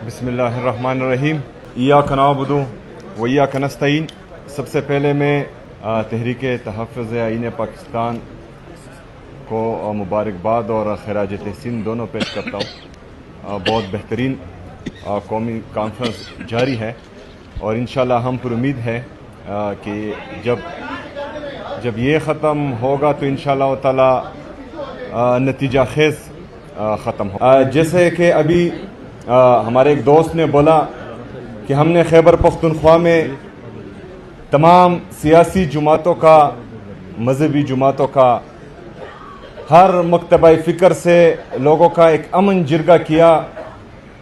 بسم اللہ الرحمن الرحیم ایاک نعبد و ایاک نستعین۔ سب سے پہلے میں تحریک تحفظ آئین پاکستان کو مبارکباد اور خراج تحسین دونوں پیش کرتا ہوں۔ بہت بہترین قومی کانفرنس جاری ہے اور انشاءاللہ ہم پر امید ہے کہ جب یہ ختم ہوگا تو انشاءاللہ تعالی نتیجہ خیز ختم ہو۔ جیسے کہ ابھی ہمارے ایک دوست نے بولا کہ ہم نے خیبر پختونخوا میں تمام سیاسی جماعتوں کا، مذہبی جماعتوں کا، ہر مکتبہ فکر سے لوگوں کا ایک امن جرگہ کیا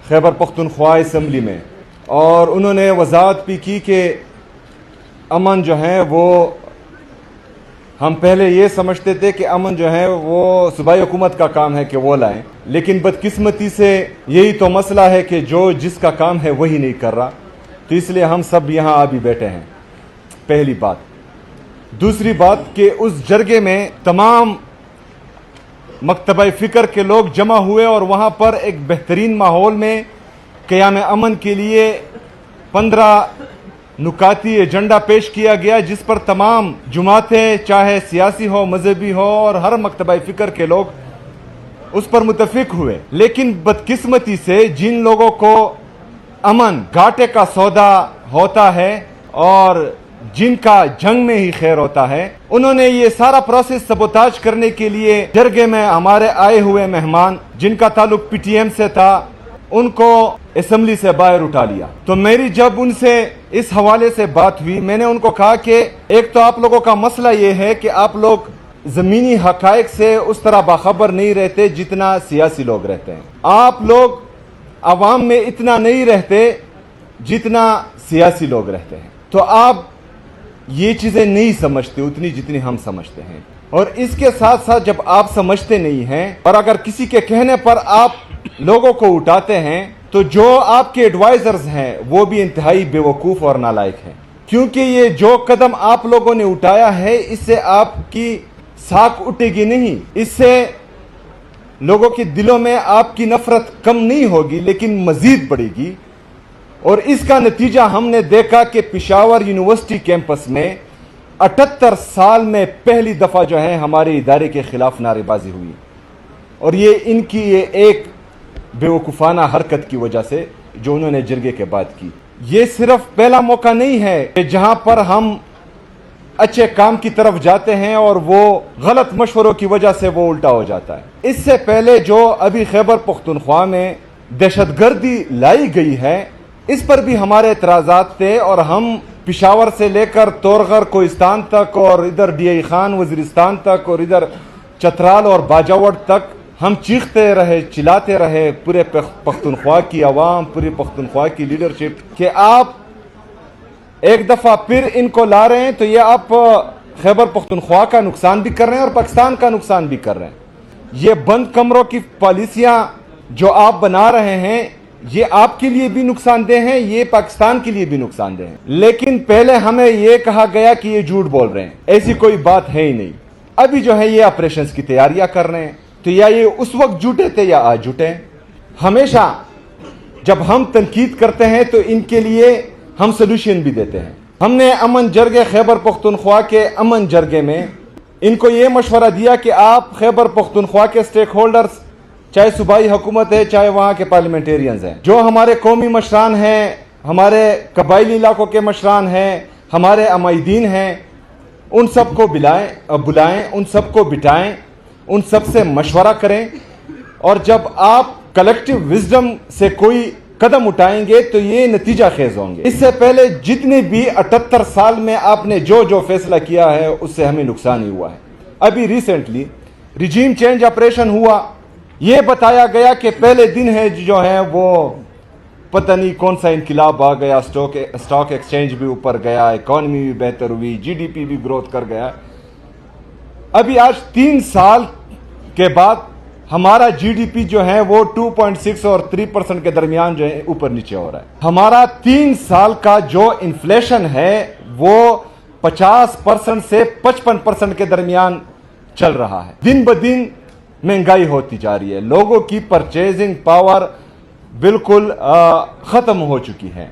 خیبر پختونخوا اسمبلی میں، اور انہوں نے وضاحت بھی کی کہ امن جو ہے وہ ہم پہلے یہ سمجھتے تھے کہ امن جو ہے وہ صوبائی حکومت کا کام ہے کہ وہ لائیں، لیکن بدقسمتی سے یہی تو مسئلہ ہے کہ جو جس کا کام ہے وہی نہیں کر رہا، تو اس لیے ہم سب یہاں آ بھی بیٹھے ہیں۔ پہلی بات۔ دوسری بات کہ اس جرگے میں تمام مکتبہ فکر کے لوگ جمع ہوئے اور وہاں پر ایک بہترین ماحول میں قیام امن کے لیے 15 نکاتی ایجنڈا پیش کیا گیا، جس پر تمام جماعتیں، چاہے سیاسی ہو، مذہبی ہو، اور ہر مکتبہ فکر کے لوگ اس پر متفق ہوئے۔ لیکن بدقسمتی سے جن لوگوں کو امن گھاٹے کا سودا ہوتا ہے اور جن کا جنگ میں ہی خیر ہوتا ہے، انہوں نے یہ سارا پروسیس سبوتاج کرنے کے لیے جرگے میں ہمارے آئے ہوئے مہمان جن کا تعلق پی ٹی ایم سے تھا ان کو اسمبلی سے باہر اٹھا لیا۔ تو میری جب ان سے اس حوالے سے بات ہوئی، میں نے ان کو کہا کہ ایک تو آپ لوگوں کا مسئلہ یہ ہے کہ آپ لوگ زمینی حقائق سے اس طرح باخبر نہیں رہتے جتنا سیاسی لوگ رہتے ہیں، آپ لوگ عوام میں اتنا نہیں رہتے جتنا سیاسی لوگ رہتے ہیں، تو آپ یہ چیزیں نہیں سمجھتے اتنی جتنی ہم سمجھتے ہیں، اور اس کے ساتھ ساتھ جب آپ سمجھتے نہیں ہیں اور اگر کسی کے کہنے پر آپ لوگوں کو اٹھاتے ہیں تو جو آپ کے ایڈوائزرز ہیں وہ بھی انتہائی بے وقوف اور نالائق ہیں، کیونکہ یہ جو قدم آپ لوگوں نے اٹھایا ہے اس سے آپ کی ساکھ اٹھے گی نہیں، اس سے لوگوں کے دلوں میں آپ کی نفرت کم نہیں ہوگی لیکن مزید بڑھے گی۔ اور اس کا نتیجہ ہم نے دیکھا کہ پشاور یونیورسٹی کیمپس میں 78 سال میں پہلی دفعہ جو ہے ہمارے ادارے کے خلاف نعرے بازی ہوئی، اور یہ ان کی یہ ایک بیوقوفانہ حرکت کی وجہ سے جو انہوں نے جرگے کے بعد کی۔ یہ صرف پہلا موقع نہیں ہے کہ جہاں پر ہم اچھے کام کی طرف جاتے ہیں اور وہ غلط مشوروں کی وجہ سے وہ الٹا ہو جاتا ہے۔ اس سے پہلے جو ابھی خیبر پختونخوا میں دہشت گردی لائی گئی ہے اس پر بھی ہمارے اعتراضات تھے، اور ہم پشاور سے لے کر تورغر کوہستان تک اور ادھر ڈی آئی خان وزیرستان تک اور ادھر چترال اور باجاوڑ تک ہم چیختے رہے، چلاتے رہے، پورے پختونخوا کی عوام، پوری پختونخوا کی لیڈرشپ، کہ آپ ایک دفعہ پھر ان کو لا رہے ہیں تو یہ آپ خیبر پختونخوا کا نقصان بھی کر رہے ہیں اور پاکستان کا نقصان بھی کر رہے ہیں۔ یہ بند کمروں کی پالیسیاں جو آپ بنا رہے ہیں یہ آپ کے لیے بھی نقصان دہ ہیں، یہ پاکستان کے لیے بھی نقصان دہ ہیں، لیکن پہلے ہمیں یہ کہا گیا کہ یہ جھوٹ بول رہے ہیں، ایسی کوئی بات ہے ہی نہیں۔ ابھی جو ہے یہ آپریشنز کی تیاریاں کر رہے ہیں، تو یا یہ اس وقت جھوٹے تھے یا آج جھوٹے ہیں۔ ہمیشہ جب ہم تنقید کرتے ہیں تو ان کے لیے ہم سلوشن بھی دیتے ہیں۔ ہم نے امن جرگے خیبر پختونخوا کے امن جرگے میں ان کو یہ مشورہ دیا کہ آپ خیبر پختونخوا کے سٹیک ہولڈرز، چاہے صوبائی حکومت ہے چاہے وہاں کے پارلیمنٹیرینز ہیں، جو ہمارے قومی مشران ہیں، ہمارے قبائلی علاقوں کے مشران ہیں، ہمارے عمائدین ہیں، ان سب کو بلائیں، ان سب کو بٹھائیں، ان سب سے مشورہ کریں، اور جب آپ کلیکٹیو وزڈم سے کوئی قدم اٹھائیں گے تو یہ نتیجہ خیز ہوں گے۔ اس سے پہلے جتنے بھی 78 سال میں آپ نے جو فیصلہ کیا ہے اس سے ہمیں نقصان ہی ہوا ہے۔ ابھی ریسنٹلی ریجیم چینج آپریشن ہوا، یہ بتایا گیا کہ پہلے دن ہے جو ہے وہ پتہ نہیں کون سا انقلاب آ گیا، اسٹاک ایکسچینج بھی اوپر گیا، اکانومی بھی بہتر ہوئی، جی ڈی پی بھی گروتھ کر گیا۔ ابھی آج 3 سال کے بعد ہمارا جی ڈی پی جو ہے وہ 2.6 اور 3% کے درمیان جو ہے اوپر نیچے ہو رہا ہے۔ ہمارا 3 سال کا جو انفلیشن ہے وہ 50% سے 55% کے درمیان چل رہا ہے۔ دن بدن مہنگائی ہوتی جا رہی ہے، لوگوں کی پرچیزنگ پاور بالکل ختم ہو چکی ہے۔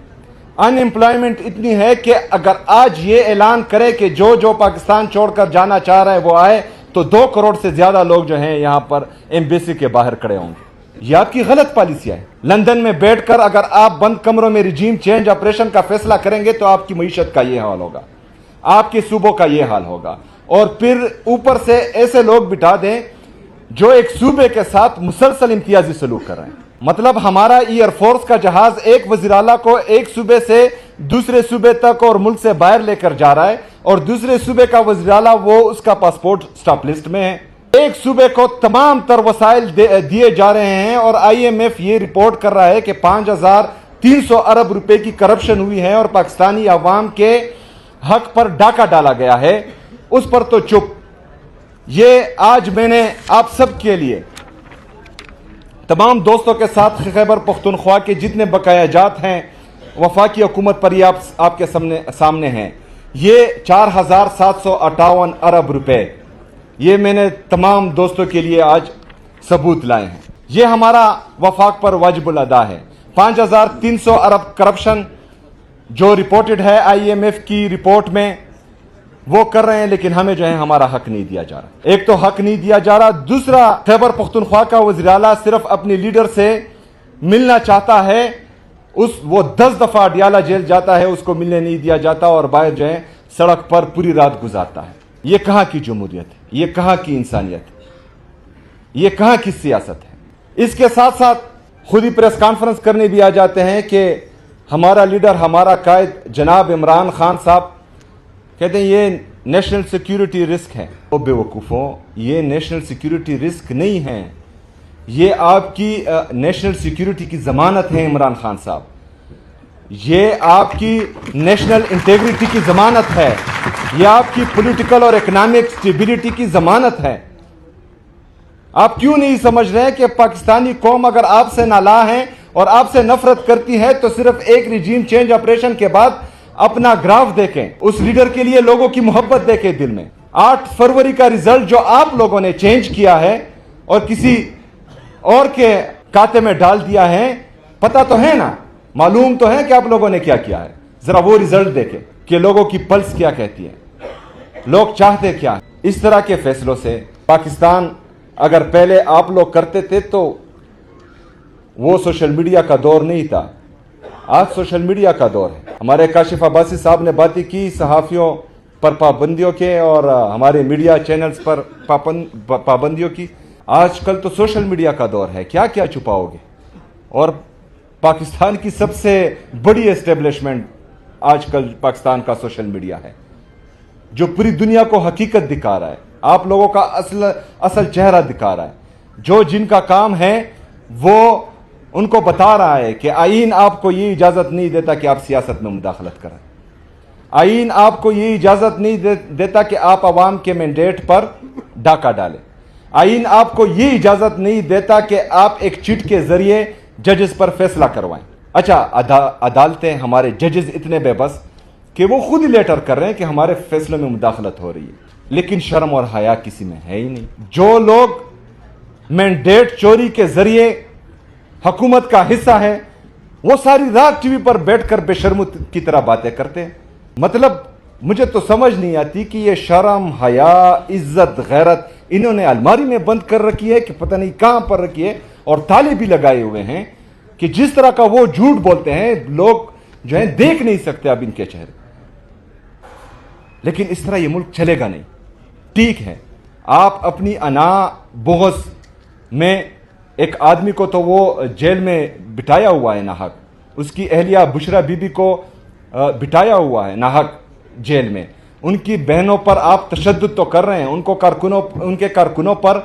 ان امپلائمنٹ اتنی ہے کہ اگر آج یہ اعلان کرے کہ جو پاکستان چھوڑ کر جانا چاہ رہا ہے وہ آئے تو 2 کروڑ سے زیادہ لوگ جو ہیں یہاں پر ایمبیسی کے باہر کھڑے ہوں گے۔ یہ آپ کی غلط پالیسیاں ہیں۔ لندن میں بیٹھ کر اگر آپ بند کمروں میں رجیم چینج آپریشن کا فیصلہ کریں گے تو آپ کی معیشت کا یہ حال ہوگا، آپ کے صوبوں کا یہ حال ہوگا، اور پھر اوپر سے ایسے لوگ بٹھا دیں جو ایک صوبے کے ساتھ مسلسل امتیازی سلوک کر رہے ہیں۔ مطلب ہمارا ایئر فورس کا جہاز ایک وزیر اعلیٰ کو ایک صوبے سے دوسرے صوبے تک اور ملک سے باہر لے کر جا رہا ہے، اور دوسرے صوبے کا وزیر اعلیٰ وہ اس کا پاسپورٹ سٹاپ لسٹ میں ہے۔ ایک صوبے کو تمام تر وسائل دیے جا رہے ہیں، اور آئی ایم ایف یہ رپورٹ کر رہا ہے کہ 5300 ارب روپے کی کرپشن ہوئی ہے اور پاکستانی عوام کے حق پر ڈاکہ ڈالا گیا ہے، اس پر تو چپ۔ یہ آج میں نے آپ سب کے لیے تمام دوستوں کے ساتھ خیبر پختونخوا کے جتنے بقایا جات ہیں وفاقی حکومت پر یہ آپ کے سامنے ہیں، یہ 4758 ارب روپے یہ میں نے تمام دوستوں کے لیے آج ثبوت لائے ہیں۔ یہ ہمارا وفاق پر واجب الادا ہے۔ 5300 ارب کرپشن جو رپورٹڈ ہے آئی ایم ایف کی رپورٹ میں وہ کر رہے ہیں، لیکن ہمیں جو ہے ہمارا حق نہیں دیا جا رہا۔ ایک تو حق نہیں دیا جا رہا، دوسرا خیبر پختونخوا کا وزیر اعلیٰ صرف اپنی لیڈر سے ملنا چاہتا ہے، وہ 10 دفعہ ڈیالہ جیل جاتا ہے، اس کو ملنے نہیں دیا جاتا، اور باہر جو ہے سڑک پر پوری رات گزارتا ہے۔ یہ کہاں کی جمہوریت ہے؟ یہ کہاں کی انسانیت ہے؟ یہ کہاں کی سیاست ہے؟ اس کے ساتھ ساتھ خود ہی پریس کانفرنس کرنے بھی آ جاتے ہیں کہ ہمارا لیڈر، ہمارا قائد جناب عمران خان صاحب کہتے ہیں یہ نیشنل سیکیورٹی رسک ہے۔ او بے وقوفوں، یہ نیشنل سیکیورٹی رسک نہیں ہے، یہ آپ کی نیشنل سیکیورٹی کی ضمانت ہے عمران خان صاحب، یہ آپ کی نیشنل انٹیگریٹی کی ضمانت ہے، یہ آپ کی پولیٹیکل اور اکنامک سٹیبلٹی کی ضمانت ہے۔ آپ کیوں نہیں سمجھ رہے کہ پاکستانی قوم اگر آپ سے نالاں ہے اور آپ سے نفرت کرتی ہے تو صرف ایک رجیم چینج آپریشن کے بعد اپنا گراف دیکھیں، اس لیڈر کے لیے لوگوں کی محبت دیکھیں دل میں۔ 8 فروری کا رزلٹ جو آپ لوگوں نے چینج کیا ہے اور کسی اور کے کھاتے میں ڈال دیا ہے، پتہ تو ہے نا، معلوم تو ہے کہ آپ لوگوں نے کیا کیا ہے۔ ذرا وہ رزلٹ دیکھیں کہ لوگوں کی پلس کیا کہتی ہے، لوگ چاہتے کیا ہیں۔ اس طرح کے فیصلوں سے پاکستان اگر پہلے آپ لوگ کرتے تھے تو وہ سوشل میڈیا کا دور نہیں تھا، آج سوشل میڈیا کا دور ہے۔ ہمارے کاشف عباسی صاحب نے باتیں کی صحافیوں پر پابندیوں کے اور ہمارے میڈیا چینلز پر پابندیوں کی۔ آج کل تو سوشل میڈیا کا دور ہے، کیا کیا چھپاؤ گے؟ اور پاکستان کی سب سے بڑی اسٹیبلشمنٹ آج کل پاکستان کا سوشل میڈیا ہے، جو پوری دنیا کو حقیقت دکھا رہا ہے، آپ لوگوں کا اصل چہرہ دکھا رہا ہے۔ جو جن کا کام ہے وہ ان کو بتا رہا ہے کہ آئین آپ کو یہ اجازت نہیں دیتا کہ آپ سیاست میں مداخلت کریں، آئین آپ کو یہ اجازت نہیں دیتا کہ آپ عوام کے مینڈیٹ پر ڈاکہ ڈالیں، آئین آپ کو یہ اجازت نہیں دیتا کہ آپ ایک چٹ کے ذریعے ججز پر فیصلہ کروائیں۔ اچھا، عدالتیں، ہمارے ججز اتنے بے بس کہ وہ خود ہی لیٹر کر رہے ہیں کہ ہمارے فیصلوں میں مداخلت ہو رہی ہے، لیکن شرم اور حیا کسی میں ہے ہی نہیں۔ جو لوگ مینڈیٹ چوری کے ذریعے حکومت کا حصہ ہے وہ ساری رات ٹی وی پر بیٹھ کر بے شرموں کی طرح باتیں کرتے ہیں۔ مطلب مجھے تو سمجھ نہیں آتی کہ یہ شرم، حیا، عزت، غیرت انہوں نے الماری میں بند کر رکھی ہے کہ پتہ نہیں کہاں پر رکھی ہے، اور تالے بھی لگائے ہوئے ہیں کہ جس طرح کا وہ جھوٹ بولتے ہیں لوگ جو ہیں دیکھ نہیں سکتے اب ان کے چہرے۔ لیکن اس طرح یہ ملک چلے گا نہیں۔ ٹھیک ہے، آپ اپنی انا بغض میں ایک آدمی کو تو وہ جیل میں بٹھایا ہوا ہے ناحق، اس کی اہلیہ بشرا بی بی کو بٹھایا ہوا ہے ناحق جیل میں، ان کی بہنوں پر آپ تشدد تو کر رہے ہیں، ان کے کارکنوں پر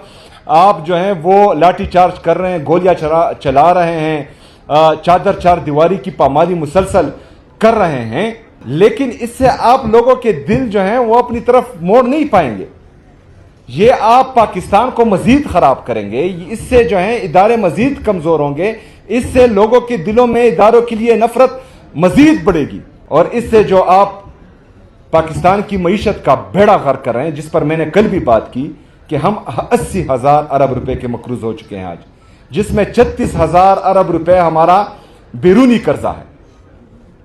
آپ جو ہیں وہ لاٹھی چارج کر رہے ہیں، گولیاں چلا رہے ہیں، چادر چار دیواری کی پامالی مسلسل کر رہے ہیں، لیکن اس سے آپ لوگوں کے دل جو ہیں وہ اپنی طرف موڑ نہیں پائیں گے۔ یہ آپ پاکستان کو مزید خراب کریں گے، اس سے جو ہیں ادارے مزید کمزور ہوں گے، اس سے لوگوں کے دلوں میں اداروں کے لیے نفرت مزید بڑھے گی، اور اس سے جو آپ پاکستان کی معیشت کا بیڑا غرق کر رہے ہیں، جس پر میں نے کل بھی بات کی کہ ہم 80,000 ارب روپے کے مقروض ہو چکے ہیں، جس میں 36,000 ارب روپے ہمارا بیرونی قرضہ ہے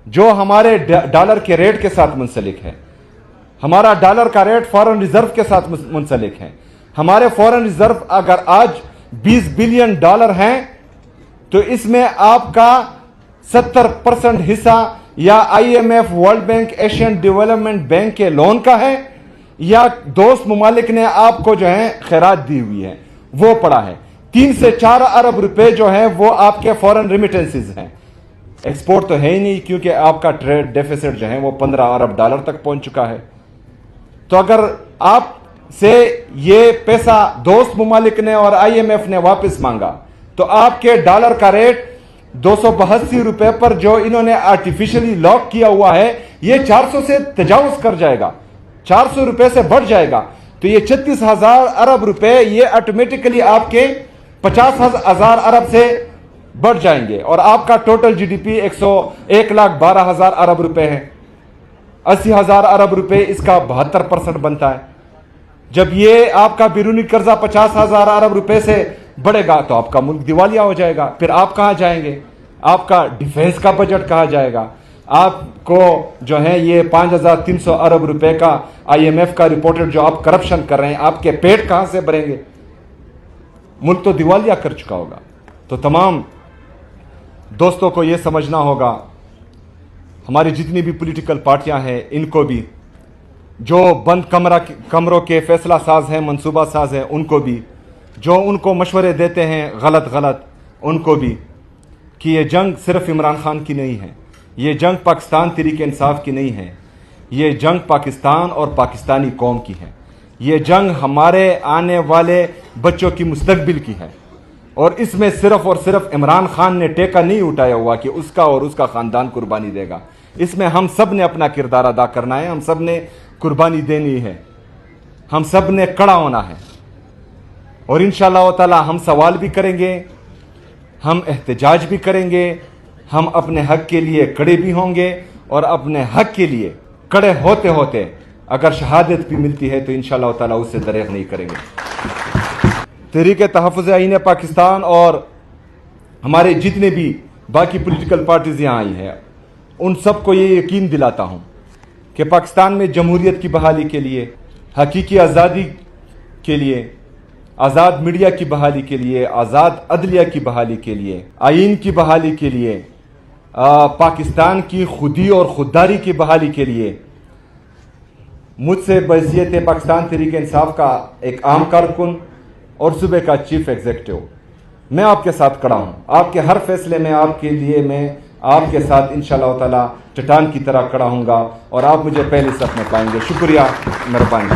جو ہمارے ڈالر کے ریٹ کے ساتھ منسلک ہے. ہمارا ڈالر کا ریٹ فارن ریزرو کے ساتھ منسلک ہے. ہمارے فارن ریزرو اگر آج $20 بلین ہیں تو اس میں آپ کا 70% حصہ یا IMF، world bank, Asian development bank کے لون کا ہے یا دوست ممالک نے آپ کو جو ہے خیرات دی ہوئی ہے وہ پڑا ہے. 3 سے 4 ارب روپے جو ہیں وہ آپ کے فورن ریمیٹنسز ہیں. ایکسپورٹ تو ہے ہی نہیں کیونکہ آپ کا ٹریڈ ڈیفیسٹ جو ہے وہ $15 ارب تک پہنچ چکا ہے. تو اگر آپ سے یہ پیسہ دوست ممالک نے اور IMF نے واپس مانگا تو آپ کے ڈالر کا ریٹ 282 روپے پر جو انہوں نے آرٹیفیشلی لاک کیا ہوا ہے یہ 400 سے تجاوز کر جائے گا، 400 روپے سے بڑھ جائے گا. تو یہ 36,000 ارب روپے یہ آٹومیٹکلی آپ کے 50,000 ارب سے بڑھ جائیں گے اور آپ کا ٹوٹل GDP 1,12,000 ارب روپے ہے. 80,000 ارب روپے اس کا 72% بنتا ہے. جب یہ آپ کا بیرونی قرضہ 50,000 ارب روپے سے بڑھے گا تو آپ کا ملک دیوالیہ ہو جائے گا. پھر آپ کہاں جائیں گے؟ آپ کا ڈیفینس کا بجٹ کہاں جائے گا؟ آپ کو جو ہے یہ 5,300 ارب روپے کا IMF کا رپورٹڈ جو آپ کرپشن کر رہے ہیں آپ کے پیٹ کہاں سے بھریں گے؟ ملک تو دیوالیہ کر چکا ہوگا. تو تمام دوستوں کو یہ سمجھنا ہوگا، ہماری جتنی بھی پولیٹیکل پارٹیاں ہیں ان کو بھی، جو بند کمروں کے فیصلہ ساز ہیں، منصوبہ ساز ہیں، ان کو بھی، جو ان کو مشورے دیتے ہیں غلط ان کو بھی، کہ یہ جنگ صرف عمران خان کی نہیں ہے، یہ جنگ پاکستان تحریک انصاف کی نہیں ہے، یہ جنگ پاکستان اور پاکستانی قوم کی ہے. یہ جنگ ہمارے آنے والے بچوں کی مستقبل کی ہے اور اس میں صرف اور صرف عمران خان نے ٹیکہ نہیں اٹھایا ہوا کہ اس کا اور اس کا خاندان قربانی دے گا. اس میں ہم سب نے اپنا کردار ادا کرنا ہے، ہم سب نے قربانی دینی ہے، ہم سب نے کڑا ہونا ہے اور انشاءاللہ تعالی ہم سوال بھی کریں گے، ہم احتجاج بھی کریں گے، ہم اپنے حق کے لیے کڑے بھی ہوں گے اور اپنے حق کے لیے کڑے ہوتے ہوتے اگر شہادت بھی ملتی ہے تو انشاءاللہ تعالی اس سے دریغ نہیں کریں گے. تحریک تحفظ آئین پاکستان اور ہمارے جتنے بھی باقی پولیٹیکل پارٹیز یہاں آئی ہیں ان سب کو یہ یقین دلاتا ہوں کہ پاکستان میں جمہوریت کی بحالی کے لیے، حقیقی آزادی کے لیے، آزاد میڈیا کی بحالی کے لیے، آزاد عدلیہ کی بحالی کے لیے، آئین کی بحالی کے لیے، پاکستان کی خودی اور خودداری کی بحالی کے لیے مجھ سے بحیثیت پاکستان تحریک انصاف کا ایک عام کارکن اور صوبے کا چیف ایگزیکٹو میں آپ کے ساتھ کھڑا ہوں. آپ کے ہر فیصلے میں آپ کے لیے میں آپ کے ساتھ انشاءاللہ تعالی چٹان کی طرح کھڑا ہوں گا اور آپ مجھے پہلے صف میں پائیں گے. شکریہ، مہربانی.